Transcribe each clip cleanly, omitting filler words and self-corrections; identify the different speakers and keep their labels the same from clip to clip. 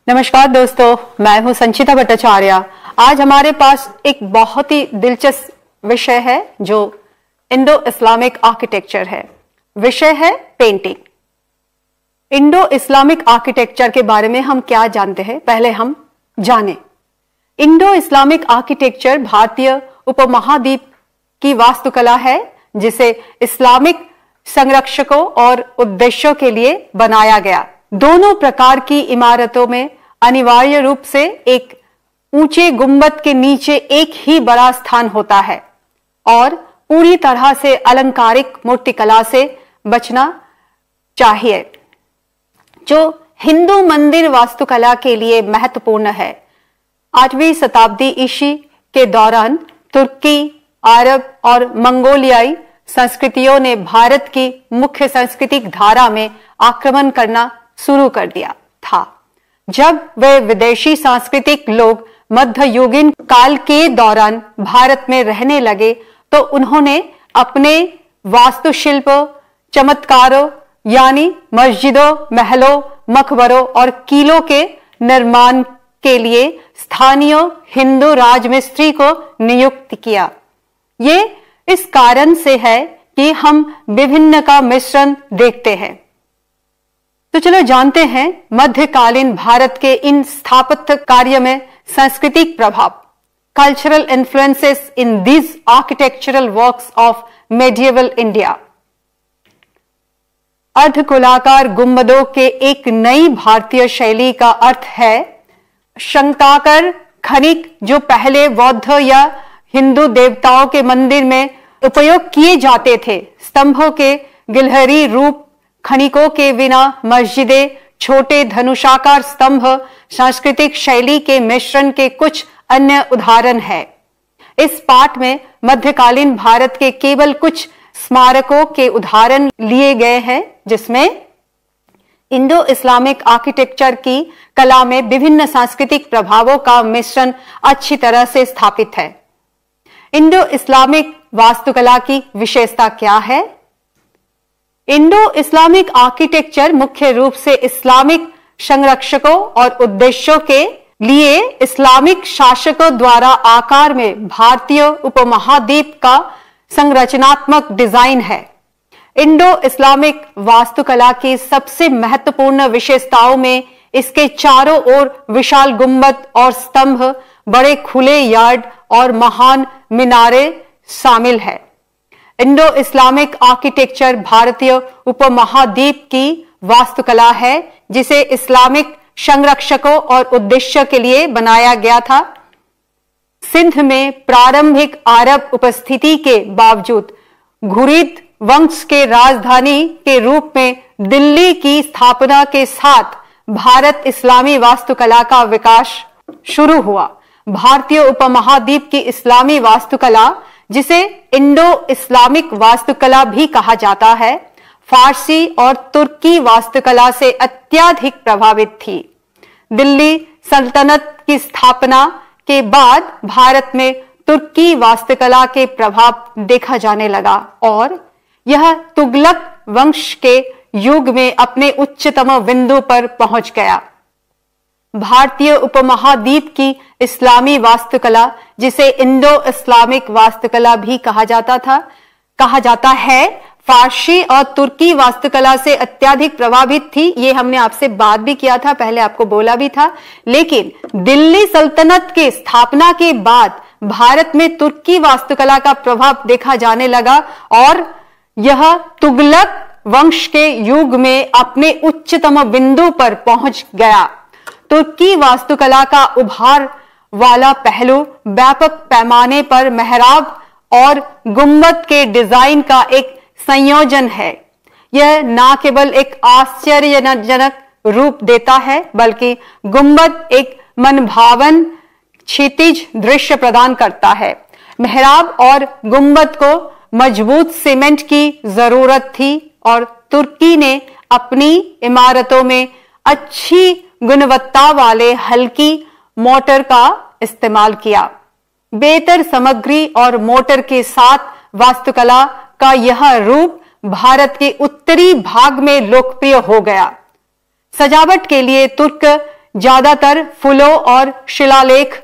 Speaker 1: नमस्कार दोस्तों, मैं हूं संचिता भट्टाचार्य। आज हमारे पास एक बहुत ही दिलचस्प विषय है जो इंडो इस्लामिक आर्किटेक्चर है। विषय है पेंटिंग। इंडो इस्लामिक आर्किटेक्चर के बारे में हम क्या जानते हैं, पहले हम जानें। इंडो इस्लामिक आर्किटेक्चर भारतीय उपमहाद्वीप की वास्तुकला है जिसे इस्लामिक संरक्षकों और उद्देश्यों के लिए बनाया गया। दोनों प्रकार की इमारतों में अनिवार्य रूप से एक ऊंचे गुंबद के नीचे एक ही बड़ा स्थान होता है और पूरी तरह से अलंकारिक मूर्तिकला से बचना चाहिए, जो हिंदू मंदिर वास्तुकला के लिए महत्वपूर्ण है। 8वीं शताब्दी ईस्वी के दौरान तुर्की, अरब और मंगोलियाई संस्कृतियों ने भारत की मुख्य सांस्कृतिक धारा में आक्रमण करना शुरू कर दिया था। जब वे विदेशी सांस्कृतिक लोग मध्ययुगीन काल के दौरान भारत में रहने लगे तो उन्होंने अपने वास्तुशिल्प चमत्कारों यानी मस्जिदों, महलों, मकबरों और किलों के निर्माण के लिए स्थानीय हिंदू राजमिस्त्री को नियुक्त किया। ये इस कारण से है कि हम विभिन्न का मिश्रण देखते हैं। तो चलो जानते हैं मध्यकालीन भारत के इन स्थापत्य कार्य में सांस्कृतिक प्रभाव, cultural influences in these architectural works of medieval India. अर्धगोलाकार गुंबदों के एक नई भारतीय शैली का अर्थ है शंक्वाकार खनिक, जो पहले बौद्ध या हिंदू देवताओं के मंदिर में उपयोग किए जाते थे। स्तंभों के गिलहरी रूप खनिकों के बिना मस्जिदें, छोटे धनुषाकार स्तंभ सांस्कृतिक शैली के मिश्रण के कुछ अन्य उदाहरण है। इस पाठ में मध्यकालीन भारत के केवल कुछ स्मारकों के उदाहरण लिए गए हैं जिसमें इंडो इस्लामिक आर्किटेक्चर की कला में विभिन्न सांस्कृतिक प्रभावों का मिश्रण अच्छी तरह से स्थापित है। इंडो इस्लामिक वास्तुकला की विशेषता क्या है? इंडो इस्लामिक आर्किटेक्चर मुख्य रूप से इस्लामिक संरक्षकों और उद्देश्यों के लिए इस्लामिक शासकों द्वारा आकार में भारतीय उपमहाद्वीप का संरचनात्मक डिजाइन है। इंडो इस्लामिक वास्तुकला की सबसे महत्वपूर्ण विशेषताओं में इसके चारों ओर विशाल गुंबद और स्तंभ, बड़े खुले यार्ड और महान मीनारे शामिल है। इंडो इस्लामिक आर्किटेक्चर भारतीय उपमहाद्वीप की वास्तुकला है जिसे इस्लामिक संरक्षकों और उद्देश्य के लिए बनाया गया था। सिंध में प्रारंभिक अरब उपस्थिति के बावजूद घुरिद वंश के राजधानी के रूप में दिल्ली की स्थापना के साथ भारत इस्लामी वास्तुकला का विकास शुरू हुआ। भारतीय उपमहाद्वीप की इस्लामी वास्तुकला, जिसे इंडो इस्लामिक वास्तुकला भी कहा जाता है, फारसी और तुर्की वास्तुकला से अत्यधिक प्रभावित थी। दिल्ली सल्तनत की स्थापना के बाद भारत में तुर्की वास्तुकला के प्रभाव देखा जाने लगा और यह तुगलक वंश के युग में अपने उच्चतम बिंदु पर पहुंच गया। भारतीय उपमहाद्वीप की इस्लामी वास्तुकला, जिसे इंडो इस्लामिक वास्तुकला भी कहा जाता है, फारसी और तुर्की वास्तुकला से अत्यधिक प्रभावित थी। ये हमने आपसे बात भी किया था, पहले आपको बोला भी था। लेकिन दिल्ली सल्तनत के स्थापना के बाद भारत में तुर्की वास्तुकला का प्रभाव देखा जाने लगा और यह तुगलक वंश के युग में अपने उच्चतम बिंदु पर पहुंच गया। तुर्की वास्तुकला का उभार वाला पहलू व्यापक पैमाने पर मेहराब और गुंबद के डिजाइन का एक संयोजन है। यह न केवल एक आश्चर्यजनक रूप देता है बल्कि गुंबद एक मनभावन क्षितिज दृश्य प्रदान करता है। मेहराब और गुंबद को मजबूत सीमेंट की जरूरत थी और तुर्की ने अपनी इमारतों में अच्छी गुणवत्ता वाले हल्की मोटर का इस्तेमाल किया। बेहतर सामग्री और मोटर के साथ वास्तुकला का यह रूप भारत के उत्तरी भाग में लोकप्रिय हो गया। सजावट के लिए तुर्क ज्यादातर फूलों और शिलालेख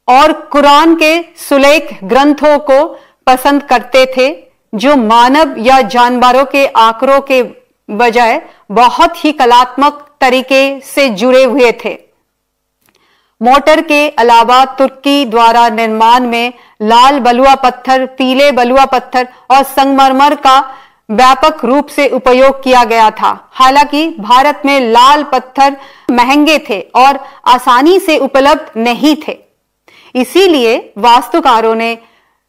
Speaker 1: और कुरान के सुलेख ग्रंथों को पसंद करते थे, जो मानव या जानवरों के आंकड़ों के बजाय बहुत ही कलात्मक तरीके से जुड़े हुए थे। मोटर के अलावा तुर्की द्वारा निर्माण में लाल बलुआ पत्थर, पीले बलुआ पत्थर और संगमरमर का व्यापक रूप से उपयोग किया गया था। हालांकि भारत में लाल पत्थर महंगे थे और आसानी से उपलब्ध नहीं थे, इसीलिए वास्तुकारों ने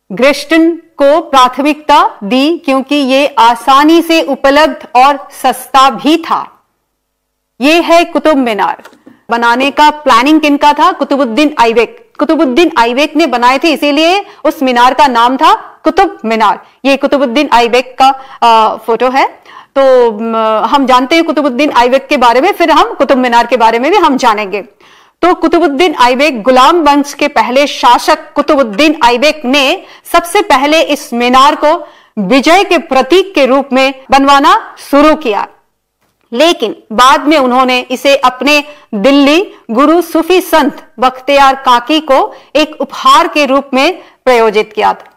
Speaker 1: ग्रेस्टन को प्राथमिकता दी, क्योंकि ये आसानी से उपलब्ध और सस्ता भी था। ये है कुतुब मीनार। बनाने का प्लानिंग किनका था? कुतुबुद्दीन ऐबक। कुतुबुद्दीन ऐबक ने बनाए थे, इसीलिए उस मीनार का नाम था कुतुब मीनार। ये कुतुबुद्दीन ऐबक का फोटो है। तो हम जानते हैं कुतुबुद्दीन ऐबक के बारे में, फिर हम कुतुब मीनार के बारे में भी हम जानेंगे। तो कुतुबुद्दीन ऐबक, गुलाम वंश के पहले शासक कुतुबुद्दीन ऐबक ने सबसे पहले इस मीनार को विजय के प्रतीक के रूप में बनवाना शुरू किया, लेकिन बाद में उन्होंने इसे अपने दिल्ली गुरु सूफी संत बख्तियार काकी को एक उपहार के रूप में प्रयोजित किया था।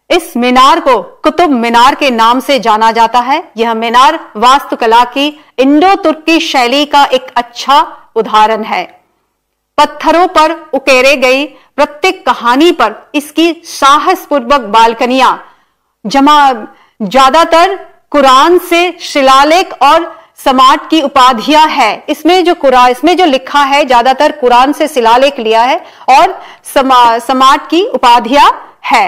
Speaker 1: इस मीनार को कुतुब मीनार के नाम से जाना जाता है। यह मीनार वास्तुकला की इंडो तुर्की शैली का एक अच्छा उदाहरण है। पत्थरों पर उकेरे गई प्रत्येक कहानी पर इसकी साहसपूर्वक बालकनियां ज्यादातर कुरान से शिलालेख और समाट की उपाधियां है। इसमें जो लिखा है ज्यादातर कुरान से शिलालेख लिया है और समाट की उपाधियां है।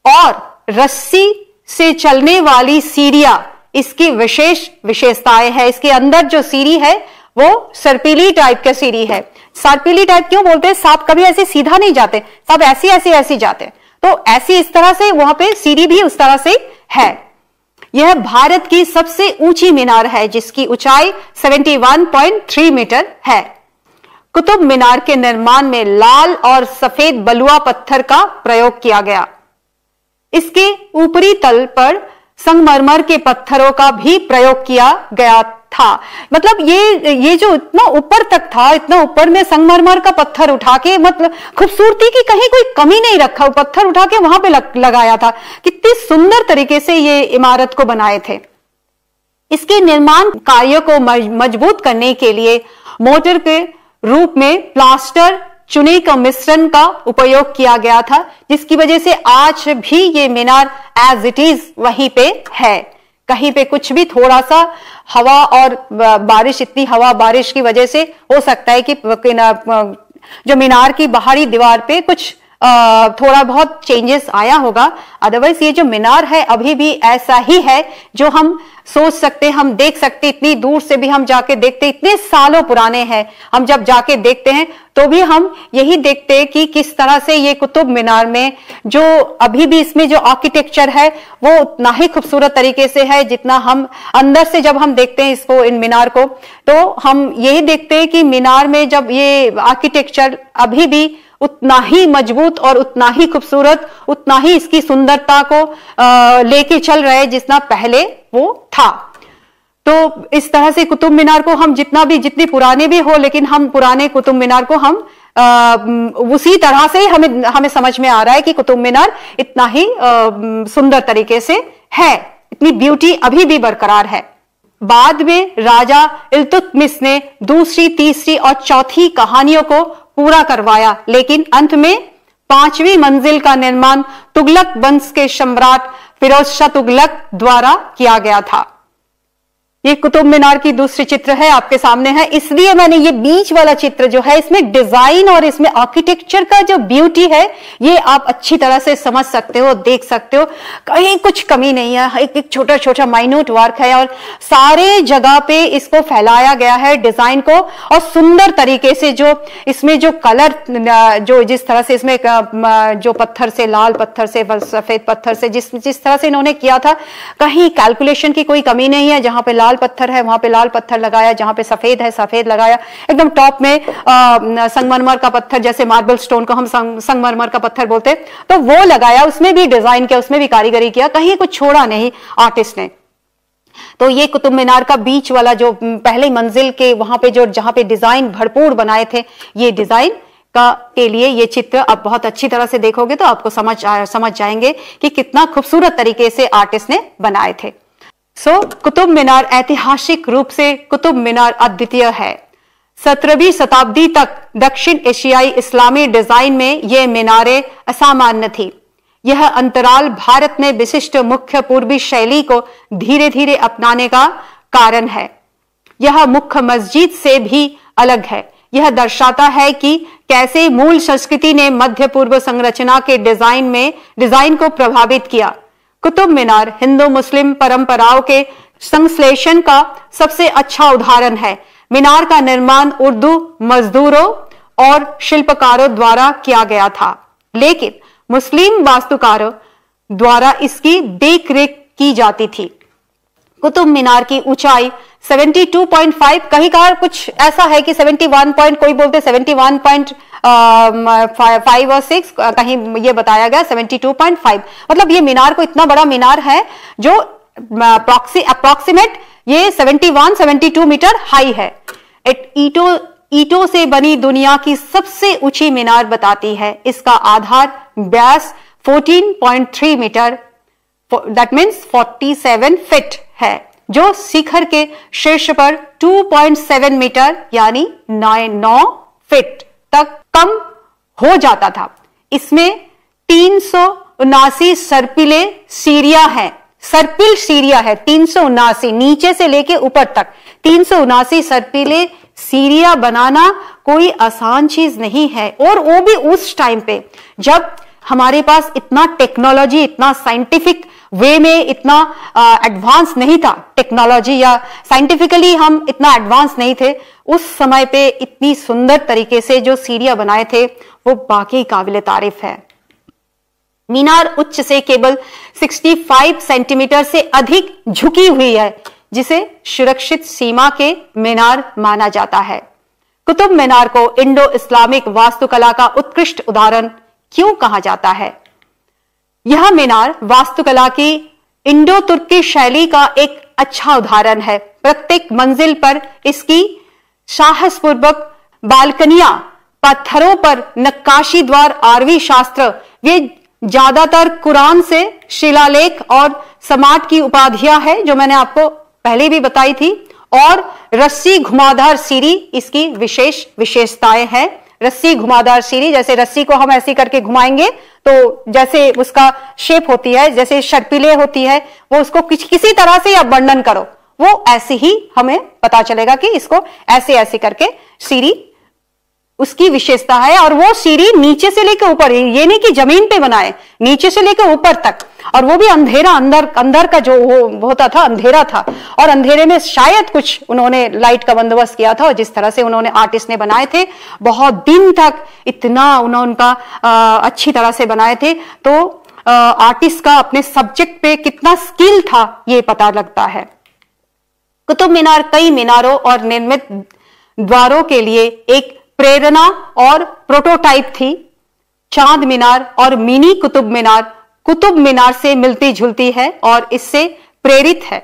Speaker 1: और रस्सी से चलने वाली सीढ़ियां इसकी विशेषताएं है। इसके अंदर जो सीढ़ी है वो सर्पिली टाइप का सीढ़ी है। सर्पिली टाइप क्यों बोलते हैं? सांप कभी ऐसे सीधा नहीं जाते, सब ऐसी जाते, तो ऐसी इस तरह से वहां पे सीढ़ी भी उस तरह से है। यह भारत की सबसे ऊंची मीनार है, जिसकी ऊंचाई 71.3 मीटर है। कुतुब मीनार के निर्माण में लाल और सफेद बलुआ पत्थर का प्रयोग किया गया। इसके ऊपरी तल पर संगमरमर के पत्थरों का भी प्रयोग किया गया था। मतलब ये जो इतना ऊपर तक था, इतना ऊपर में संगमरमर का पत्थर उठा के, मतलब खूबसूरती की कहीं कोई कमी नहीं रखा, वो पत्थर उठा के वहां पे लगाया था। कितनी सुंदर तरीके से ये इमारत को बनाए थे। इसके निर्माण कार्यों को मजबूत करने के लिए मोटर के रूप में प्लास्टर चुने का मिश्रण का उपयोग किया गया था, जिसकी वजह से आज भी ये मीनार एज इट इज वहीं पे है। कहीं पे कुछ भी थोड़ा सा हवा और बारिश, इतनी हवा बारिश की वजह से हो सकता है कि जो मीनार की बाहरी दीवार पे कुछ थोड़ा बहुत चेंजेस आया होगा। अदरवाइज ये जो मीनार है अभी भी ऐसा ही है, जो हम सोच सकते, हम देख सकते, इतनी दूर से भी हम जाके देखते, इतने सालों पुराने हैं, हम जब जाके देखते हैं तो भी हम यही देखते हैं कि किस तरह से ये कुतुब मीनार में जो अभी भी इसमें जो आर्किटेक्चर है वो उतना ही खूबसूरत तरीके से है, जितना हम अंदर से जब हम देखते हैं इसको, इन मीनार को, तो हम यही देखते हैं कि मीनार में जब ये आर्किटेक्चर अभी भी उतना ही मजबूत और उतना ही खूबसूरत, उतना ही इसकी सुंदरता को लेके चल रहे जितना पहले वो था। तो इस तरह से कुतुब मीनार को हम जितने पुराने भी हो, लेकिन हम पुराने कुतुब मीनार को हम उसी तरह से हमें समझ में आ रहा है कि कुतुब मीनार इतना ही सुंदर तरीके से है, इतनी ब्यूटी अभी भी बरकरार है। बाद में राजा इल्तुतमिश ने दूसरी, तीसरी और चौथी कहानियों को पूरा करवाया, लेकिन अंत में 5वीं मंजिल का निर्माण तुगलक वंश के सम्राट फिरोज शाह तुगलक द्वारा किया गया था। ये कुतुब मीनार की दूसरी चित्र है, आपके सामने है। इसलिए मैंने ये बीच वाला चित्र जो है, इसमें डिजाइन और इसमें आर्किटेक्चर का जो ब्यूटी है, ये आप अच्छी तरह से समझ सकते हो, देख सकते हो, कहीं कुछ कमी नहीं है। एक छोटा छोटा माइन्यूट वर्क है और सारे जगह पे इसको फैलाया गया है डिजाइन को, और सुंदर तरीके से जो इसमें जो कलर, जो जिस तरह से इसमें जो पत्थर से, लाल पत्थर से, सफेद पत्थर से जिस तरह से इन्होंने किया था, कहीं कैलकुलेशन की कोई कमी नहीं है। जहां पे लाल पत्थर है वहां पे लाल पत्थर लगाया, जहां पे सफेद है सफेद लगाया, एकदम टॉप में संगमरमर का पत्थर, जैसे मार्बल स्टोन को हम संगमरमर का पत्थर बोलते हैं, तो वो लगाया, उसमें भी डिजाइन किया, उसमें भी कारीगरी किया, कहीं कुछ छोड़ा नहीं आर्टिस्ट ने। तो ये कुतुब मीनार का बीच वाला जो पहले मंजिल के वहां पे जो जहां पे डिजाइन भरपूर बनाए थे, ये डिजाइन के लिए ये चित्र आप बहुत अच्छी तरह से देखोगे तो आपको समझ जाएंगे कि कितना खूबसूरत तरीके से आर्टिस्ट ने बनाए थे। कुतुब मीनार ऐतिहासिक रूप से कुतुब मीनार अद्वितीय है। 17वीं शताब्दी तक दक्षिण एशियाई इस्लामी डिजाइन में ये मीनारें असामान्य थी। यह अंतराल भारत में विशिष्ट मुख्य पूर्वी शैली को धीरे धीरे अपनाने का कारण है। यह मुख्य मस्जिद से भी अलग है। यह दर्शाता है कि कैसे मूल संस्कृति ने मध्य पूर्व संरचना के डिजाइन को प्रभावित किया। कुतुब मीनार हिंदू मुस्लिम परंपराओं के संश्लेषण का सबसे अच्छा उदाहरण है। मीनार का निर्माण उर्दू मजदूरों और शिल्पकारों द्वारा किया गया था, लेकिन मुस्लिम वास्तुकारों द्वारा इसकी देखरेख की जाती थी। कुतुब मीनार की ऊंचाई 72.5, कहीं कहीं कुछ ऐसा है कि 71 पॉइंट, कोई बोलते 71.5 और 6, कहीं ये बताया गया 72.5। मतलब ये मीनार को इतना बड़ा मीनार है जो अप्रोक्सीमेट ये 71-72 मीटर हाई है। ईटों से बनी दुनिया की सबसे ऊंची मीनार बताती है। इसका आधार व्यास 14.3 मीटर, दैट मीन्स 47 फीट है, जो शिखर के शीर्ष पर 2.7 मीटर यानी 9 फीट तक कम हो जाता था। इसमें 379 सर्पिले सीढ़ियां हैं। सर्पिल सीढ़ियां है 379, नीचे से लेके ऊपर तक 379 सर्पिले सीढ़ियां बनाना कोई आसान चीज नहीं है, और वो भी उस टाइम पे जब हमारे पास इतना टेक्नोलॉजी, इतना साइंटिफिक वे में इतना एडवांस नहीं था। टेक्नोलॉजी या साइंटिफिकली हम इतना एडवांस नहीं थे। उस समय पे इतनी सुंदर तरीके से जो सीढ़ियां बनाए थे वो बाकी काबिल तारीफ है। मीनार उच्च से केवल 65 सेंटीमीटर से अधिक झुकी हुई है, जिसे सुरक्षित सीमा के मीनार माना जाता है। कुतुब मीनार को इंडो इस्लामिक वास्तुकला का उत्कृष्ट उदाहरण क्यों कहा जाता है? यह मीनार वास्तुकला की इंडो तुर्की शैली का एक अच्छा उदाहरण है। प्रत्येक मंजिल पर इसकी साहसपूर्वक बालकनियां, पत्थरों पर नक्काशी द्वार, आरवी शास्त्र, ये ज्यादातर कुरान से शिलालेख और समाट की उपाधियां है, जो मैंने आपको पहले भी बताई थी। और रस्सी घुमावदार सीढ़ी इसकी विशेषताएं हैं। रस्सी घुमावदार सीढ़ी, जैसे रस्सी को हम ऐसी करके घुमाएंगे तो जैसे उसका शेप होती है, जैसे शर्पिले होती है, वो उसको किसी तरह से आप वर्णन करो, वो ऐसे ही हमें पता चलेगा कि इसको ऐसे ऐसे करके सीढ़ी उसकी विशेषता है। और वो सीढ़ी नीचे से लेकर ऊपर, ये नहीं कि जमीन पे बनाए, नीचे से लेकर ऊपर तक, और वो भी अंधेरा, अंदर का जो होता था अंधेरा था, और अंधेरे में शायद कुछ उन्होंने लाइट का बंदोबस्त किया था, और जिस तरह से उन्होंने आर्टिस्ट ने बनाए थे, बहुत दिन तक इतना उनका अच्छी तरह से बनाए थे। तो आर्टिस्ट का अपने सब्जेक्ट पे कितना स्किल था ये पता लगता है। कुतुब मीनार कई मीनारों और निर्मित द्वारों के लिए एक प्रेरणा और प्रोटोटाइप थी। चांद मीनार और मिनी कुतुब मीनार से मिलती जुलती है और इससे प्रेरित है।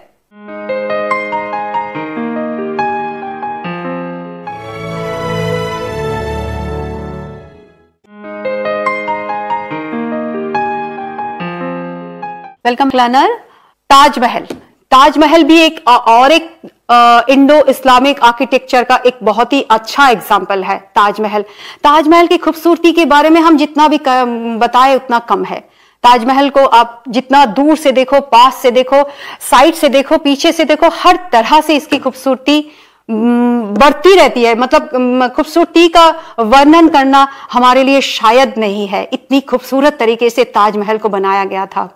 Speaker 1: Welcome planner. ताजमहल भी एक इंडो इस्लामिक आर्किटेक्चर का एक बहुत ही अच्छा एग्जाम्पल है। ताजमहल की खूबसूरती के बारे में हम जितना भी बताएं उतना कम है। ताजमहल को आप जितना दूर से देखो, पास से देखो, साइड से देखो, पीछे से देखो, हर तरह से इसकी खूबसूरती बढ़ती रहती है। मतलब खूबसूरती का वर्णन करना हमारे लिए शायद नहीं है, इतनी खूबसूरत तरीके से ताजमहल को बनाया गया था।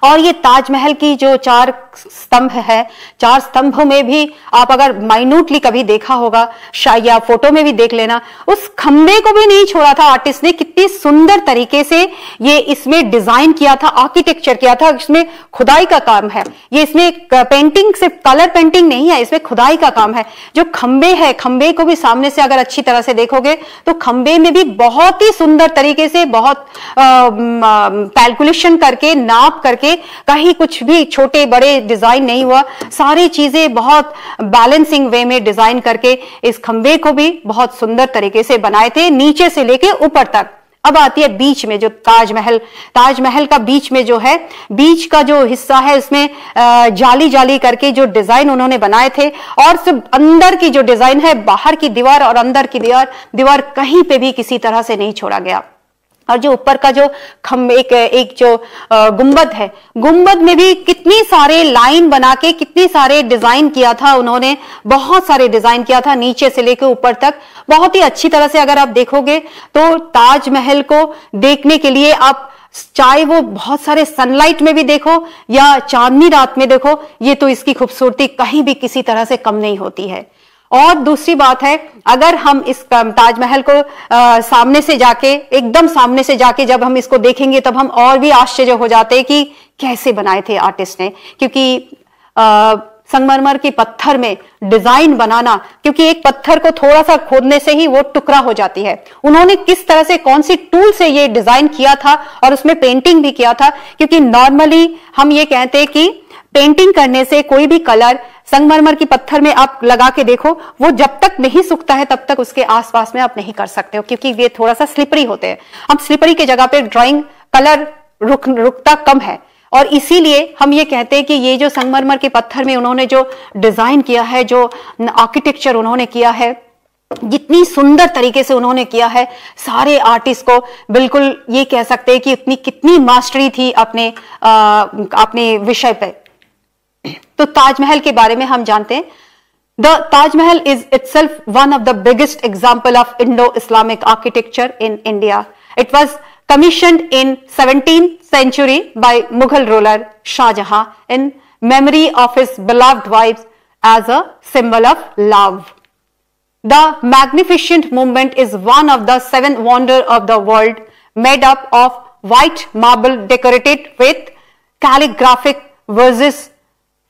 Speaker 1: और ये ताजमहल की जो 4 स्तंभ है, 4 स्तंभों में भी आप अगर माइन्यूटली कभी देखा होगा, शायद या फोटो में भी देख लेना, उस खंबे को भी नहीं छोड़ा था आर्टिस्ट ने। कितनी सुंदर तरीके से ये इसमें डिजाइन किया था, आर्किटेक्चर किया था। इसमें खुदाई का काम है, ये इसमें पेंटिंग सिर्फ कलर पेंटिंग नहीं है, इसमें खुदाई का काम है। जो खंबे है, खंबे को भी सामने से अगर अच्छी तरह से देखोगे तो खंबे में भी बहुत ही सुंदर तरीके से, बहुत कैलकुलेशन करके, नाप करके, कहीं कुछ भी छोटे बड़े एक डिजाइन नहीं हुआ, सारी चीजें बहुत बैलेंसिंग वे में डिजाइन करके इस खंबे को भी बहुत सुंदर तरीके से बनाए थे, नीचे से लेके ऊपर तक। अब आती है बीच में जो ताजमहल, ताजमहल का बीच में जो है, बीच का जो हिस्सा है उसमें जाली जाली करके जो डिजाइन उन्होंने बनाए थे, और सिर्फ अंदर की जो डिजाइन है, बाहर की दीवार और अंदर की दीवार कहीं पे भी किसी तरह से नहीं छोड़ा गया। और जो ऊपर का जो एक जो गुंबद है, गुंबद में भी कितनी सारे लाइन बना के कितनी सारे डिजाइन किया था उन्होंने, बहुत सारे डिजाइन किया था नीचे से लेकर ऊपर तक, बहुत ही अच्छी तरह से। अगर आप देखोगे तो ताजमहल को देखने के लिए आप चाहे वो बहुत सारे सनलाइट में भी देखो या चांदनी रात में देखो, ये तो इसकी खूबसूरती कहीं भी किसी तरह से कम नहीं होती है। और दूसरी बात है, अगर हम इस ताजमहल को सामने से जाके, एकदम सामने से जाके जब हम इसको देखेंगे तब हम और भी आश्चर्य हो जाते हैं कि कैसे बनाए थे आर्टिस्ट ने। क्योंकि संगमरमर के पत्थर में डिजाइन बनाना, क्योंकि एक पत्थर को थोड़ा सा खोदने से ही वो टुकड़ा हो जाती है, उन्होंने किस तरह से, कौन सी टूल से ये डिजाइन किया था और उसमें पेंटिंग भी किया था। क्योंकि नॉर्मली हम ये कहते हैं कि पेंटिंग करने से कोई भी कलर संगमरमर की पत्थर में आप लगा के देखो, वो जब तक नहीं सूखता है तब तक उसके आसपास में आप नहीं कर सकते हो, क्योंकि ये थोड़ा सा स्लिपरी होते हैं। अब स्लिपरी के जगह पे ड्राइंग कलर रुकता कम है, और इसीलिए हम ये कहते हैं कि ये जो संगमरमर के पत्थर में उन्होंने जो डिजाइन किया है, जो आर्किटेक्चर उन्होंने किया है, जितनी सुंदर तरीके से उन्होंने किया है, सारे आर्टिस्ट को बिल्कुल ये कह सकते हैं कि कितनी मास्टरी थी अपने विषय पे। तो ताजमहल के बारे में हम जानते हैं, the Taj Mahal is itself one of the biggest example of Indo-Islamic architecture in India. It was commissioned in 17th century by Mughal ruler Shah Jahan in memory of his beloved wives as a symbol of love. The magnificent monument is one of the 7 wonders of the world, made up of white marble decorated with calligraphic verses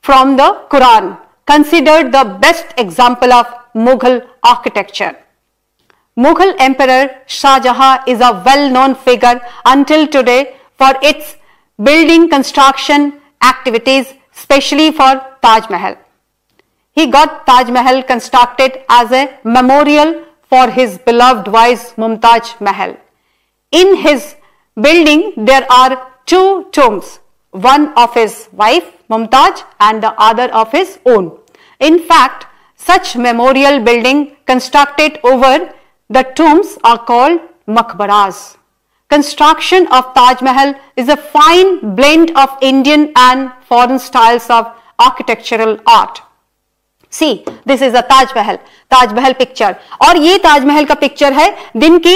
Speaker 1: from the Quran, considered the best example of Mughal architecture. Mughal Emperor Shah Jahan is a well-known figure until today for its building construction activities, especially for Taj Mahal. He got Taj Mahal constructed as a memorial for his beloved wife Mumtaz Mahal. In his building there are 2 tombs, one of his wife Mumtaz and the other of his own. In fact, such memorial building constructed over the tombs are called maqbaras. Construction of Taj Mahal is a fine blend of Indian and foreign styles of architectural art. See, this is a Taj Mahal. Taj Mahal picture. और ये ताजमहल का picture है दिन की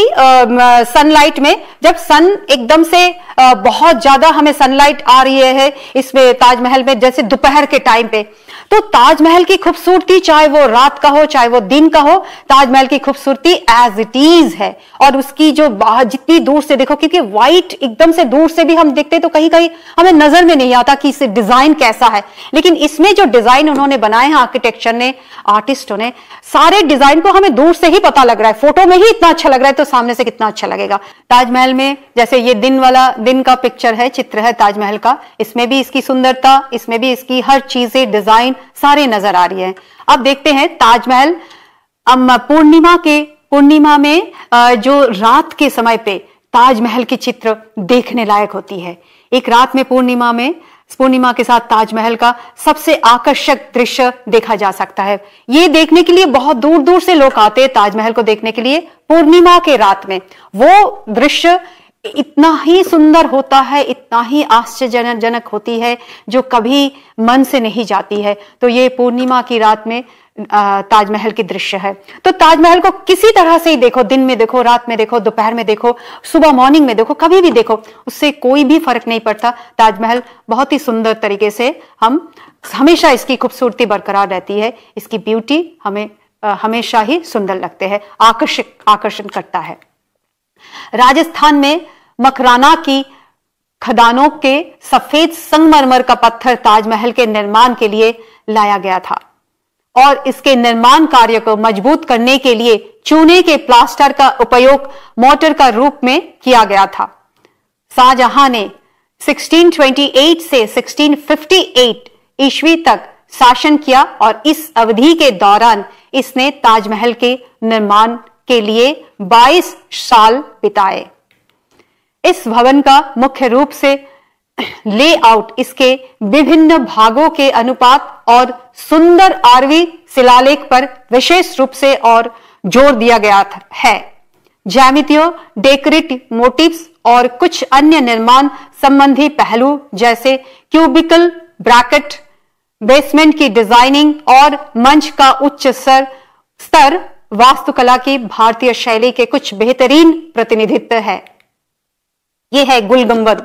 Speaker 1: sunlight में, जब सन एकदम से बहुत ज्यादा हमें सनलाइट आ रही है इसमें ताजमहल में, जैसे दोपहर के टाइम पे, तो ताजमहल की खूबसूरती चाहे वो रात का हो चाहे वो दिन का हो, ताजमहल की खूबसूरती एज इट इज है। और उसकी जो बाहर जितनी दूर से देखो, क्योंकि व्हाइट एकदम से दूर से भी हम देखते तो कहीं कहीं हमें नजर में नहीं आता कि इसे डिजाइन कैसा है, लेकिन इसमें जो डिजाइन उन्होंने बनाए हैं आर्किटेक्चर ने, आर्टिस्टों ने, सारे डिजाइन को हमें दूर से ही पता लग रहा है। फोटो में ही इतना अच्छा लग रहा है तो सामने से कितना अच्छा लगेगा। ताजमहल में जैसे ये दिन का पिक्चर है, चित्र है ताजमहल का, इसमें भी इसकी सुंदरता, इसमें भी इसकी हर चीजें, डिजाइन सारे नजर आ रही है। अब देखते हैं ताजमहल पूर्णिमा में जो रात के समय पे ताजमहल की चित्र देखने लायक होती है। एक रात में पूर्णिमा के साथ ताजमहल का सबसे आकर्षक दृश्य देखा जा सकता है। ये देखने के लिए बहुत दूर दूर से लोग आते हैं ताजमहल को देखने के लिए। पूर्णिमा के रात में वो दृश्य इतना ही सुंदर होता है, इतना ही आश्चर्यजनक होती है, जो कभी मन से नहीं जाती है। तो ये पूर्णिमा की रात में ताजमहल की दृश्य है। तो ताजमहल को किसी तरह से ही देखो, दिन में देखो, रात में देखो, दोपहर में देखो, सुबह मॉर्निंग में देखो, कभी भी देखो, उससे कोई भी फर्क नहीं पड़ता। ताजमहल बहुत ही सुंदर तरीके से हमेशा इसकी खूबसूरती बरकरार रहती है, इसकी ब्यूटी हमें हमेशा ही सुंदर लगते हैं, आकर्षण करता है। राजस्थान में मकराना की खदानों के सफेद संगमरमर का पत्थर ताजमहल के निर्माण के लिए लाया गया था और इसके निर्माण कार्य को मजबूत करने के लिए चूने के प्लास्टर का उपयोग मोटर का रूप में किया गया था। शाहजहां ने 1628 से 1658 ईस्वी तक शासन किया और इस अवधि के दौरान इसने ताजमहल के निर्माण के लिए 22 साल बिताए। इस भवन का मुख्य रूप से लेआउट, इसके विभिन्न भागों के अनुपात और सुंदर आरवी शिलालेख पर विशेष रूप से और जोर दिया गया है। ज्यामितियों, डेकोरेटिव मोटिव्स और कुछ अन्य निर्माण संबंधी पहलू जैसे क्यूबिकल, ब्रैकेट, बेसमेंट की डिजाइनिंग और मंच का उच्च स्तर वास्तुकला की भारतीय शैली के कुछ बेहतरीन प्रतिनिधित्व है। यह है गुल गुंबद।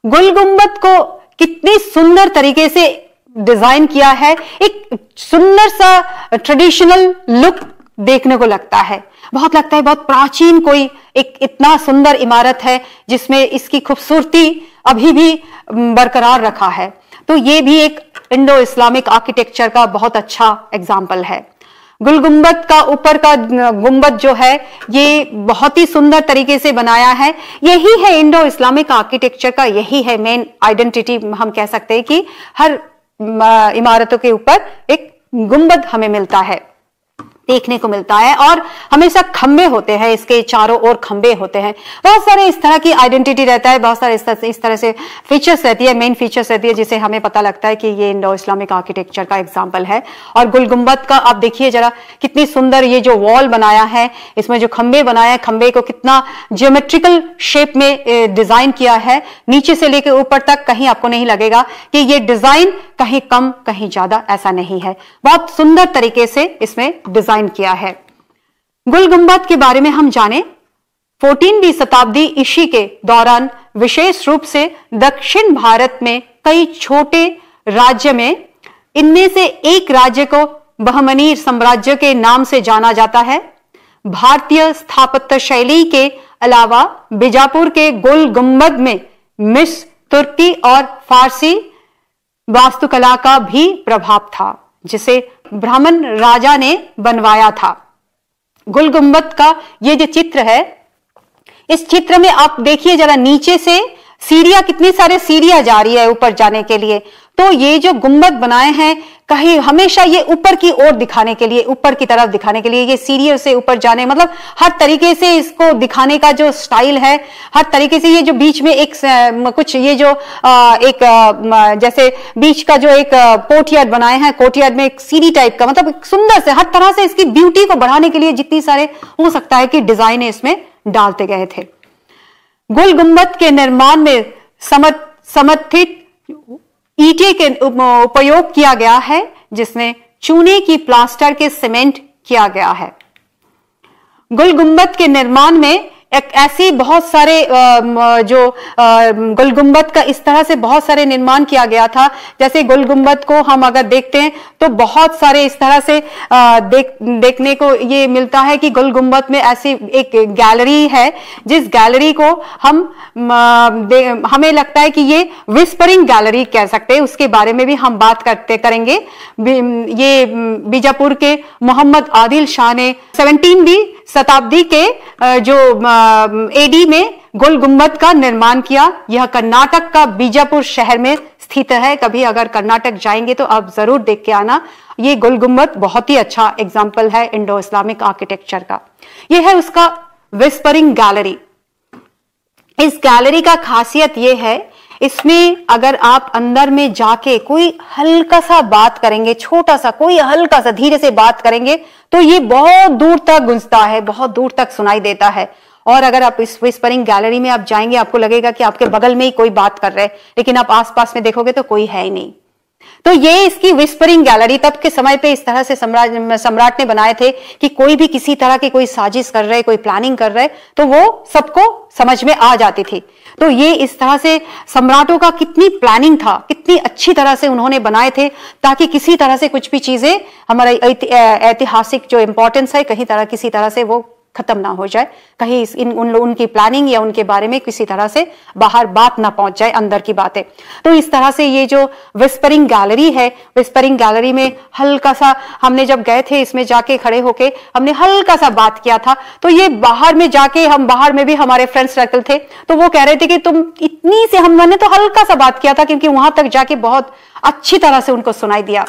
Speaker 1: गुल गुंबद को कितनी सुंदर तरीके से डिजाइन किया है, एक सुंदर सा ट्रेडिशनल लुक देखने को लगता है। बहुत लगता है बहुत प्राचीन कोई एक इतना सुंदर इमारत है जिसमें इसकी खूबसूरती अभी भी बरकरार रखा है। तो ये भी एक इंडो इस्लामिक आर्किटेक्चर का बहुत अच्छा एग्जाम्पल है। गुल गुंबद का ऊपर का गुंबद जो है ये बहुत ही सुंदर तरीके से बनाया है। यही है इंडो इस्लामिक आर्किटेक्चर का, यही है मेन आइडेंटिटी। हम कह सकते हैं कि हर इमारतों के ऊपर एक गुंबद हमें मिलता है, देखने को मिलता है और हमेशा खंबे होते हैं, इसके चारों ओर खंबे होते हैं। बहुत सारे इस तरह की आइडेंटिटी रहता है, बहुत सारे इस तरह से फीचर्स रहती है, मेन फीचर्स रहती है जिसे हमें पता लगता है कि ये इंडो इस्लामिक आर्किटेक्चर का एग्जाम्पल है। और गुल गुंबद का आप देखिए जरा कितनी सुंदर ये जो वॉल बनाया है, इसमें जो खंबे बनाया है, खंबे को कितना ज्योमेट्रिकल शेप में डिजाइन किया है। नीचे से लेकर ऊपर तक कहीं आपको नहीं लगेगा कि ये डिजाइन कहीं कम कहीं ज्यादा, ऐसा नहीं है। बहुत सुंदर तरीके से इसमें डिजाइन किया है। गुल गुंबद के बारे में हम जाने, 14वीं शताब्दी ईस्वी के दौरान विशेष रूप से दक्षिण भारत में कई छोटे राज्य में, इनमें से एक राज्य को बहमनी साम्राज्य के नाम से जाना जाता है। भारतीय स्थापत्य शैली के अलावा बीजापुर के गुल गुंबद में मिस्र, तुर्की और फारसी वास्तुकला का भी प्रभाव था, जिसे ब्राह्मण राजा ने बनवाया था। गुल गुंबद का ये जो चित्र है, इस चित्र में आप देखिए जरा नीचे से सीढ़ियां, कितनी सारे सीढ़ियां जा रही है ऊपर जाने के लिए। तो ये जो गुंबद बनाए हैं कहीं हमेशा ये ऊपर की ओर दिखाने के लिए, ऊपर की तरफ दिखाने के लिए, ये सीढ़ियों से ऊपर जाने, मतलब हर तरीके से इसको दिखाने का जो स्टाइल है, हर तरीके से ये जो बीच में एक कुछ ये जो जैसे बीच का जो एक कोर्टयार्ड बनाए हैं, कोर्टयार्ड में एक सीढ़ी टाइप का, मतलब सुंदर से हर तरह से इसकी ब्यूटी को बढ़ाने के लिए जितनी सारे हो सकता है कि डिजाइन इसमें डालते गए थे। गुल गुंबद के निर्माण में समर्थित ईंटे के उपयोग किया गया है, जिसमें चूने की प्लास्टर के सीमेंट किया गया है। गुल गुंबद के निर्माण में एक ऐसी बहुत सारे जो गुल गुंबद का इस तरह से बहुत सारे निर्माण किया गया था। जैसे गुल गुंबद को हम अगर देखते हैं तो बहुत सारे इस तरह से देखने को ये मिलता है कि गुल गुंबद में ऐसी एक गैलरी है, जिस गैलरी को हमें लगता है कि ये विस्परिंग गैलरी कह सकते हैं। उसके बारे में भी हम बात करेंगे। ये बीजापुर के मोहम्मद आदिल शाह ने 17वीं शताब्दी के जो एडी में गुल गुंबद का निर्माण किया। यह कर्नाटक का बीजापुर शहर में स्थित है। कभी अगर कर्नाटक जाएंगे तो आप जरूर देख के आना। ये गुल गुंबद बहुत ही अच्छा एग्जाम्पल है इंडो इस्लामिक आर्किटेक्चर का। यह है उसका विस्परिंग गैलरी। इस गैलरी का खासियत यह है, इसमें अगर आप अंदर में जाके कोई हल्का सा बात करेंगे, छोटा सा कोई हल्का सा धीरे से बात करेंगे तो ये बहुत दूर तक गूंजता है, बहुत दूर तक सुनाई देता है। और अगर आप इस विस्परिंग गैलरी में आप जाएंगे, आपको लगेगा कि आपके बगल में ही कोई बात कर रहा है, लेकिन आप आसपास में देखोगे तो कोई है ही नहीं। तो ये इसकी विस्परिंग गैलरी तब के समय पे इस तरह से सम्राट ने बनाए थे कि कोई भी किसी तरह की कोई साजिश कर रहे, कोई प्लानिंग कर रहे, तो वो सबको समझ में आ जाती थी। तो ये इस तरह से सम्राटों का कितनी प्लानिंग था, कितनी अच्छी तरह से उन्होंने बनाए थे, ताकि किसी तरह से कुछ भी चीजें हमारा ऐतिहासिक जो इंपॉर्टेंस है कहीं तरह किसी तरह से वो खत्म ना हो जाए, कहीं उनकी प्लानिंग या उनके बारे में किसी तरह से बाहर बात ना पहुंच जाए, अंदर की बातें। तो इस तरह से ये जो विस्परिंग गैलरी है, विस्परिंग गैलरी में हल्का सा हमने जब गए थे, इसमें जाके खड़े होके हमने हल्का सा बात किया था। तो ये बाहर में जाके, हम बाहर में भी हमारे फ्रेंड सर्कल थे, तो वो कह रहे थे कि तुम इतनी से, हमने तो हल्का सा बात किया था क्योंकि वहां तक जाके बहुत अच्छी तरह से उनको सुनाई दिया,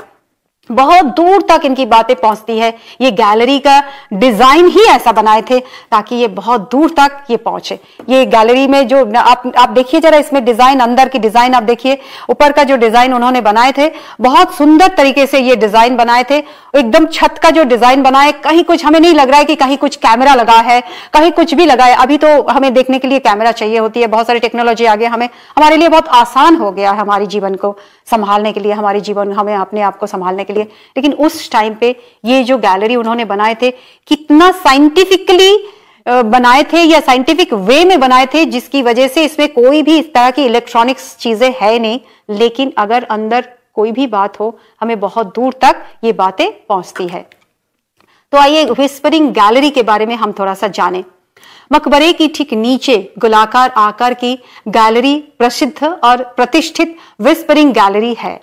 Speaker 1: बहुत दूर तक इनकी बातें पहुंचती है। ये गैलरी का डिजाइन ही ऐसा बनाए थे ताकि ये बहुत दूर तक ये पहुंचे। ये गैलरी में जो आप देखिए जरा, इसमें डिजाइन, अंदर की डिजाइन आप देखिए, ऊपर का जो डिजाइन उन्होंने बनाए थे, बहुत सुंदर तरीके से ये डिजाइन बनाए थे। एकदम छत का जो डिजाइन बनाए, कहीं कुछ हमें नहीं लग रहा है कि कहीं कुछ कैमरा लगा है, कहीं कुछ भी लगा है। अभी तो हमें देखने के लिए कैमरा चाहिए होती है, बहुत सारी टेक्नोलॉजी आ गया, हमारे लिए बहुत आसान हो गया है हमारे जीवन को संभालने के लिए, हमारे जीवन, हमें अपने आप को संभालने के लिए। लेकिन उस टाइम पे ये जो गैलरी उन्होंने बनाए थे, कितना साइंटिफिकली बनाए थे या साइंटिफिक वे में बनाए थे, जिसकी वजह से इसमें कोई भी इस तरह की इलेक्ट्रॉनिक्स चीजें है नहीं, लेकिन अगर अंदर कोई भी बात हो, हमें बहुत दूर तक ये बातें पहुंचती है। तो आइए विस्परिंग गैलरी के बारे में हम थोड़ा सा जानें। मकबरे की ठीक नीचे गोलाकार आकार की गैलरी प्रसिद्ध और प्रतिष्ठित विस्परिंग गैलरी है।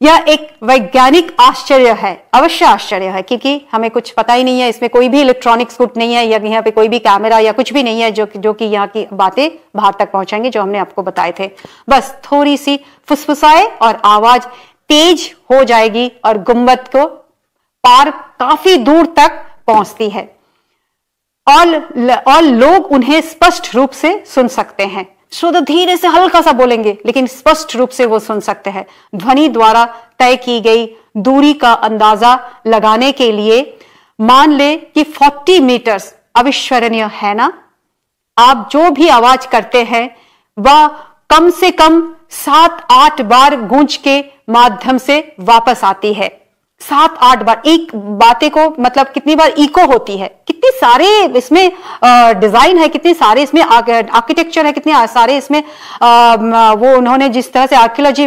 Speaker 1: यह एक वैज्ञानिक आश्चर्य है, अवश्य आश्चर्य है, क्योंकि हमें कुछ पता ही नहीं है, इसमें कोई भी इलेक्ट्रॉनिक्स गुट नहीं है, या यहाँ पे कोई भी कैमरा या कुछ भी नहीं है जो कि यहाँ की बातें बाहर तक पहुंचाएंगे, जो हमने आपको बताए थे। बस थोड़ी सी फुसफुसाए और आवाज तेज हो जाएगी और गुंबद को पार काफी दूर तक पहुंचती है और लोग उन्हें स्पष्ट रूप से सुन सकते हैं। शुद्ध धीरे से हल्का सा बोलेंगे, लेकिन स्पष्ट रूप से वो सुन सकते हैं। ध्वनि द्वारा तय की गई दूरी का अंदाजा लगाने के लिए मान ले कि 40 मीटर्स अविश्वसनीय है ना। आप जो भी आवाज करते हैं वह कम से कम 7-8 बार गूंज के माध्यम से वापस आती है। 7-8 बार एक बातें को, मतलब कितनी बार इको होती है, कितने सारे इसमें डिजाइन है, कितने सारे इसमें आर्किटेक्चर है, कितने सारे इसमें वो उन्होंने जिस तरह से आर्कियोलॉजी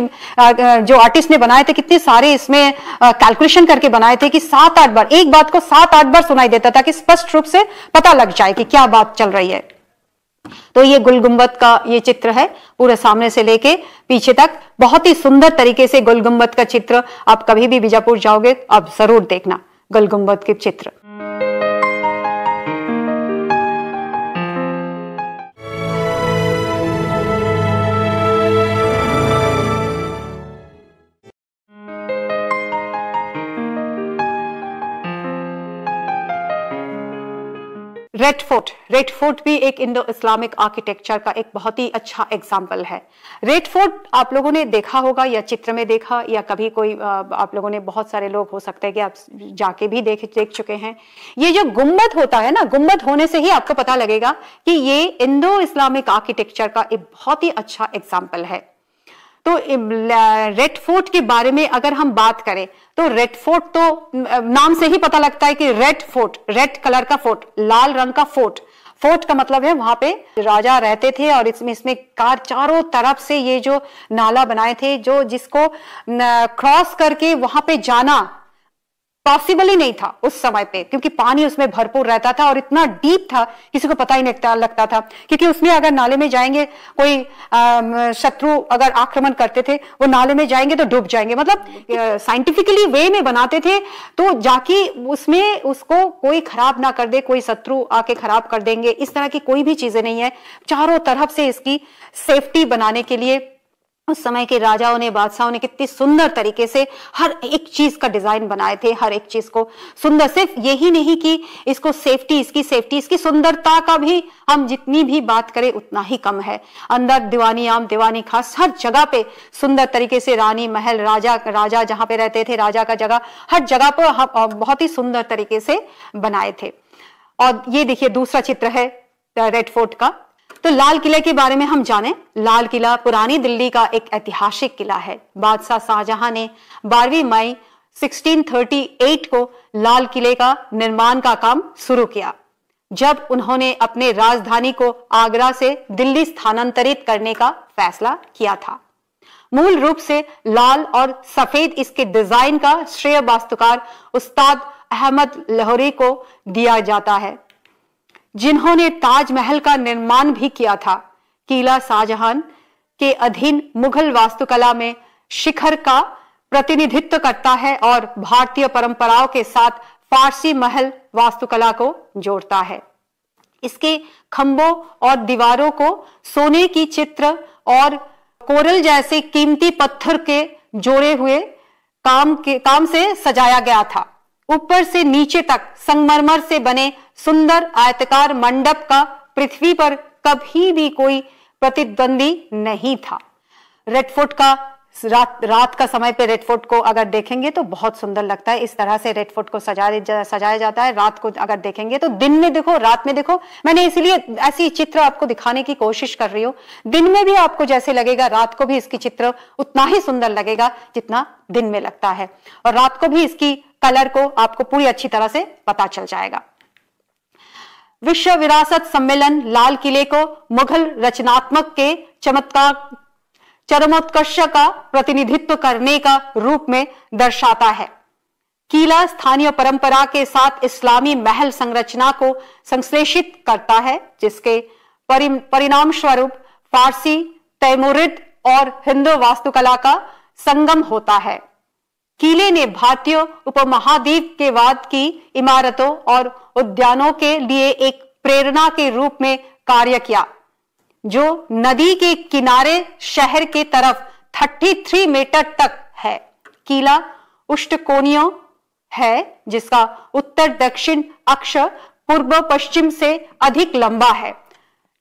Speaker 1: जो आर्टिस्ट ने बनाए थे, कितने सारे इसमें कैलकुलेशन करके बनाए थे कि 7-8 बार एक बात को 7-8 बार सुनाई देता था कि स्पष्ट रूप से पता लग जाए कि क्या बात चल रही है। तो ये गुलगुंबद का ये चित्र है, पूरे सामने से लेके पीछे तक बहुत ही सुंदर तरीके से गुलगुंबद का चित्र। आप कभी भी बीजापुर जाओगे आप जरूर देखना गुलगुंबद के चित्र। रेड फोर्ट भी एक इंडो इस्लामिक आर्किटेक्चर का एक बहुत ही अच्छा एग्जाम्पल है। रेड फोर्ट आप लोगों ने देखा होगा या चित्र में देखा, या कभी कोई आप लोगों ने, बहुत सारे लोग हो सकते हैं कि आप जाके भी देख चुके हैं। ये जो गुंबद होता है ना, गुंबद होने से ही आपको पता लगेगा कि ये इंडो इस्लामिक आर्किटेक्चर का एक बहुत ही अच्छा एग्जाम्पल है। तो रेड फोर्ट के बारे में अगर हम बात करें तो रेड फोर्ट तो नाम से ही पता लगता है कि रेड फोर्ट, रेड कलर का फोर्ट, लाल रंग का फोर्ट। फोर्ट का मतलब है वहां पे राजा रहते थे और इसमें चारों तरफ से ये जो नाला बनाए थे, जो जिसको क्रॉस करके वहां पे जाना पॉसिबल ही नहीं था उस समय पे, क्योंकि पानी उसमें भरपूर रहता था और इतना डीप था किसी को पता ही नहीं लगता था। क्योंकि उसमें अगर नाले में जाएंगे, कोई शत्रु अगर आक्रमण करते थे, वो नाले में जाएंगे तो डूब जाएंगे। मतलब साइंटिफिकली वे में बनाते थे तो जाके उसमें उसको कोई खराब ना कर दे, कोई शत्रु आके खराब कर देंगे, इस तरह की कोई भी चीजें नहीं है। चारों तरफ से इसकी सेफ्टी बनाने के लिए उस समय के राजाओं ने, बादशाहों ने कितनी सुंदर तरीके से हर एक चीज का डिजाइन बनाए थे, हर एक चीज को सुंदर। सिर्फ यही नहीं कि इसको सेफ्टी, इसकी सुंदरता का भी हम जितनी भी बात करें उतना ही कम है। अंदर दीवानी आम, दीवानी खास, हर जगह पे सुंदर तरीके से रानी महल, राजा जहां पे रहते थे, राजा का जगह, हर जगह पर बहुत ही सुंदर तरीके से बनाए थे। और ये देखिए दूसरा चित्र है रेड फोर्ट का। तो लाल किले के बारे में हम जानें। लाल किला पुरानी दिल्ली का एक ऐतिहासिक किला है। बादशाह शाहजहां ने 12 मई 1638 को लाल किले का निर्माण का काम शुरू किया, जब उन्होंने अपने राजधानी को आगरा से दिल्ली स्थानांतरित करने का फैसला किया था। मूल रूप से लाल और सफेद इसके डिजाइन का श्रेय वास्तुकार उस्ताद अहमद लाहौरी को दिया जाता है। जिन्होंने ताजमहल का निर्माण भी किया था। किला शाहजहां के अधीन मुगल वास्तुकला में शिखर का प्रतिनिधित्व करता है और भारतीय परंपराओं के साथ फारसी महल वास्तुकला को जोड़ता है। इसके खंभों और दीवारों को सोने की चित्र और कोरल जैसे कीमती पत्थर के जोड़े हुए काम से सजाया गया था। ऊपर से नीचे तक संगमरमर से बने सुंदर आयताकार मंडप का पृथ्वी पर कभी भी कोई प्रतिद्वंदी नहीं था। रेड फोर्ट का रात का समय पे रेड फोर्ट को अगर देखेंगे तो बहुत सुंदर लगता है। इस तरह से रेड फोर्ट को सजाया जाता है। रात को अगर देखेंगे तो दिन में देखो, रात में देखो। मैंने इसलिए ऐसी चित्र आपको दिखाने की कोशिश कर रही हूँ। दिन में भी आपको जैसे लगेगा, रात को भी इसकी चित्र उतना ही सुंदर लगेगा जितना दिन में लगता है, और रात को भी इसकी कलर को आपको पूरी अच्छी तरह से पता चल जाएगा। विश्व विरासत सम्मेलन लाल किले को मुगल रचनात्मक के चरमोत्कर्ष का प्रतिनिधित्व करने का रूप में दर्शाता है। किला स्थानीय परंपरा के साथ इस्लामी महल संरचना को संश्लेषित करता है, जिसके परिणाम स्वरूप फारसी, तैमूरिद और हिंदू वास्तुकला का संगम होता है। किले ने भारतीय उपमहाद्वीप के बाद की इमारतों और उद्यानों के लिए एक प्रेरणा के रूप में कार्य किया, जो नदी के किनारे शहर के तरफ 33 मीटर तक है। किला अष्टकोणीय है, जिसका उत्तर दक्षिण अक्ष पूर्व पश्चिम से अधिक लंबा है।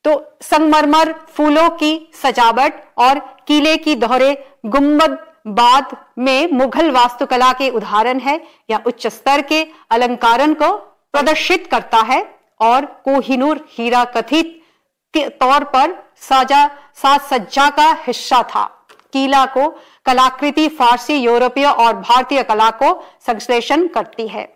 Speaker 1: तो संगमरमर फूलों की सजावट और किले की दोहरे गुंबद बाद में मुगल वास्तुकला के उदाहरण है, या उच्च स्तर के अलंकरण को प्रदर्शित करता है, और कोहिनूर हीरा कथित के तौर पर साज सज्जा का हिस्सा था। किला को कलाकृति फारसी, यूरोपीय और भारतीय कला को संश्लेषण करती है,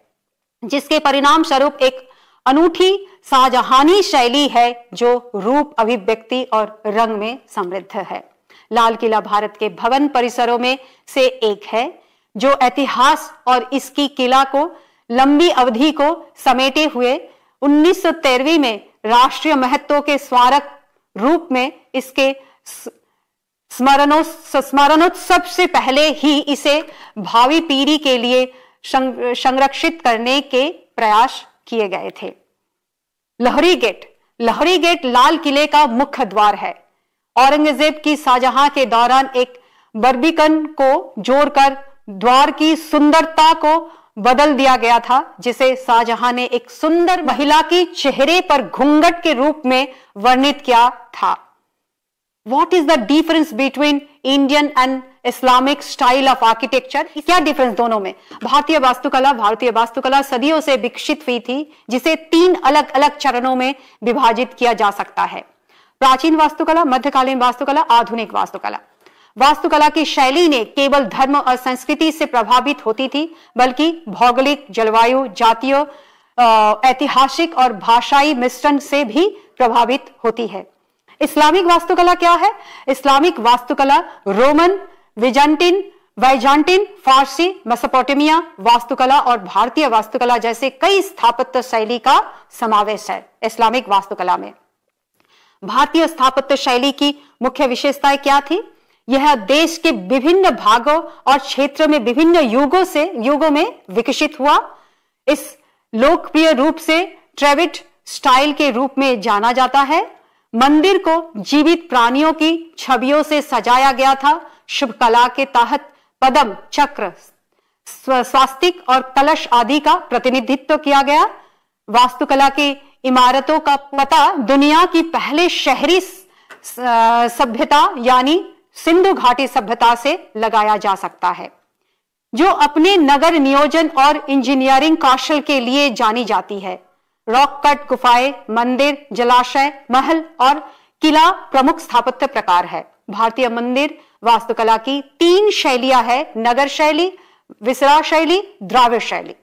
Speaker 1: जिसके परिणाम स्वरूप एक अनूठी शाहजहानी शैली है जो रूप, अभिव्यक्ति और रंग में समृद्ध है। लाल किला भारत के भवन परिसरों में से एक है, जो इतिहास और इसकी किला को लंबी अवधि को समेटे हुए 1913 में राष्ट्रीय महत्व के स्मारक रूप में इसके स्मरणोत्सव से पहले ही इसे भावी पीढ़ी के लिए संरक्षित करने के प्रयास किए गए थे। लोहरी गेट लाल किले का मुख्य द्वार है। औरंगजेब की शाहजहां के दौरान एक बर्बिकन को जोड़कर द्वार की सुंदरता को बदल दिया गया था, जिसे शाहजहां ने एक सुंदर महिला की चेहरे पर घूंघट के रूप में वर्णित किया था। What is the difference between Indian and Islamic style of architecture? क्या डिफरेंस दोनों में? भारतीय वास्तुकला सदियों से विकसित हुई थी, जिसे 3 अलग अलग चरणों में विभाजित किया जा सकता है। प्राचीन वास्तुकला, मध्यकालीन वास्तुकला, आधुनिक वास्तुकला। वास्तुकला की शैली ने केवल धर्म और संस्कृति से प्रभावित होती थी, बल्कि भौगोलिक, जलवायु, जातीय, ऐतिहासिक और भाषाई मिश्रण से भी प्रभावित होती है। इस्लामिक वास्तुकला क्या है? इस्लामिक वास्तुकला रोमन, वाइजांटिन, फारसी, मेसोपोटामिया वास्तुकला और भारतीय वास्तुकला जैसे कई स्थापत्य शैली का समावेश है। इस्लामिक वास्तुकला में भारतीय स्थापत्य शैली की मुख्य विशेषताएं क्या थी? यह देश के विभिन्न भागों और क्षेत्र में विभिन्न युगों में विकसित हुआ। इस लोकप्रिय रूप से ट्रेविड स्टाइल के रूप में जाना जाता है। मंदिर को जीवित प्राणियों की छवियों से सजाया गया था। शुभ कला के तहत पद्म, चक्र, स्वास्तिक और कलश आदि का प्रतिनिधित्व किया गया। वास्तुकला की इमारतों का पता दुनिया की पहले शहरी सभ्यता यानी सिंधु घाटी सभ्यता से लगाया जा सकता है, जो अपने नगर नियोजन और इंजीनियरिंग कौशल के लिए जानी जाती है। रॉक कट गुफाएं, मंदिर, जलाशय, महल और किला प्रमुख स्थापत्य प्रकार है। भारतीय मंदिर वास्तुकला की 3 शैलियां हैं: नगर शैली, विसरा शैली, द्राविड़ शैली।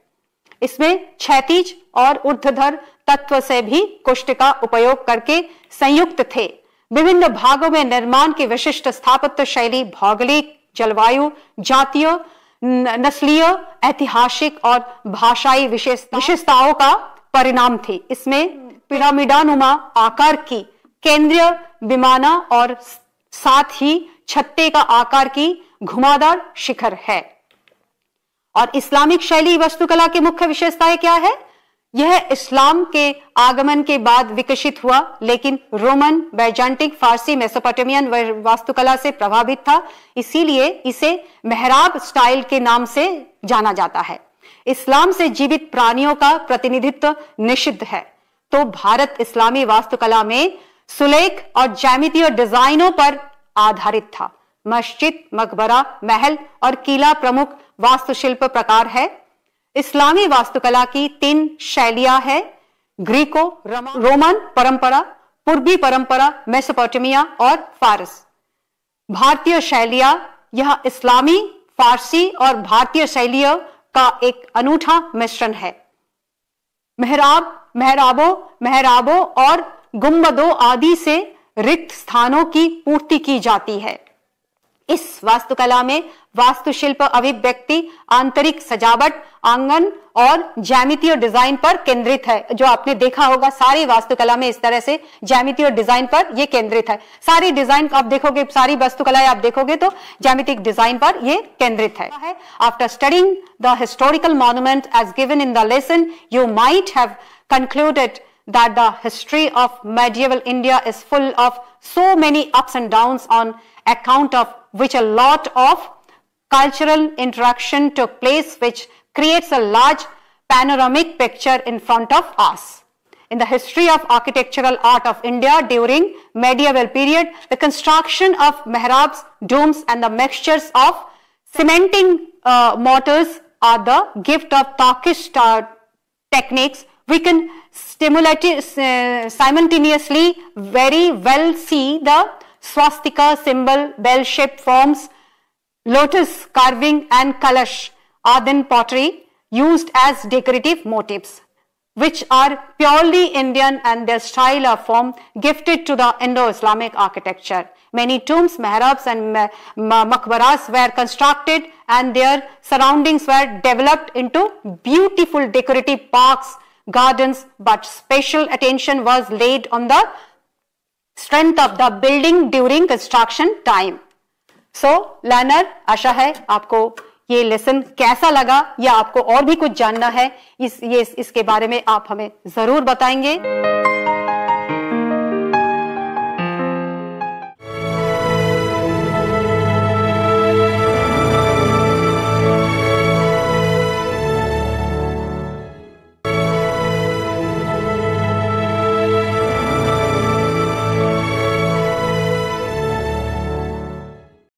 Speaker 1: इसमें क्षैतिज और ऊर्ध्वाधर तत्व से भी कुष्ठ का उपयोग करके संयुक्त थे। विभिन्न भागों में निर्माण की विशिष्ट स्थापत्य शैली भौगोलिक, जलवायु, जातीय, नस्लीय, ऐतिहासिक और भाषाई विशेषताओं का परिणाम थी। इसमें पिरामिडानुमा आकार की केंद्रीय विमाना और साथ ही छत्ते का आकार की घुमावदार शिखर है। और इस्लामिक शैली वास्तुकला की मुख्य विशेषताएं क्या है? यह इस्लाम के आगमन के बाद विकसित हुआ, लेकिन रोमन, बैजांटिक, फारसी, मेसोपोटामियन वास्तुकला से प्रभावित था, इसीलिए इसे मेहराब स्टाइल के नाम से जाना जाता है। इस्लाम से जीवित प्राणियों का प्रतिनिधित्व निषिद्ध है, तो भारत इस्लामी वास्तुकला में सुलेख और ज्यामितीय डिजाइनों पर आधारित था। मस्जिद, मकबरा, महल और किला प्रमुख वास्तुशिल्प प्रकार है। इस्लामी वास्तुकला की 3 शैलियां हैं: ग्रीको रोमन परंपरा, पूर्वी परंपरा, मेसोपोटामिया और फारस। भारतीय शैलियां, यह इस्लामी, फारसी और भारतीय शैलियों का एक अनूठा मिश्रण है। मेहराबों और गुंबदों आदि से रिक्त स्थानों की पूर्ति की जाती है। इस वास्तुकला में वास्तुशिल्प अभिव्यक्ति आंतरिक सजावट, आंगन और ज्यामितीय डिजाइन पर केंद्रित है। जो आपने देखा होगा सारी वास्तुकला में इस तरह से ज्यामितीय डिजाइन पर यह केंद्रित है। सारी डिजाइन आप देखोगे, सारी वास्तुकलाएं आप देखोगे तो ज्यामितिक डिजाइन पर यह केंद्रित है। After studying the historical monument as given in the lesson, you might have concluded that the history of medieval India is full of so many ups and downs, on account of which a lot of cultural interaction took place, which creates a large panoramic picture in front of us. In the history of architectural art of India during medieval period, the construction of mihrabs, domes and the mixtures of cementing mortars are the gift of Turkish techniques. We can simultaneously very well see the swastika symbol, bell-shaped forms, lotus carving and kalash Ardhan pottery used as decorative motifs, which are purely Indian, and their style or form gifted to the Indo-Islamic architecture. Many tombs, mihrabs and maqbaras were constructed and their surroundings were developed into beautiful decorative parks, gardens, but special attention was laid on the strength of the building during construction time. So, learner, आशा है आपको ये lesson कैसा लगा, या आपको और भी कुछ जानना है इसके बारे में आप हमें जरूर बताएंगे।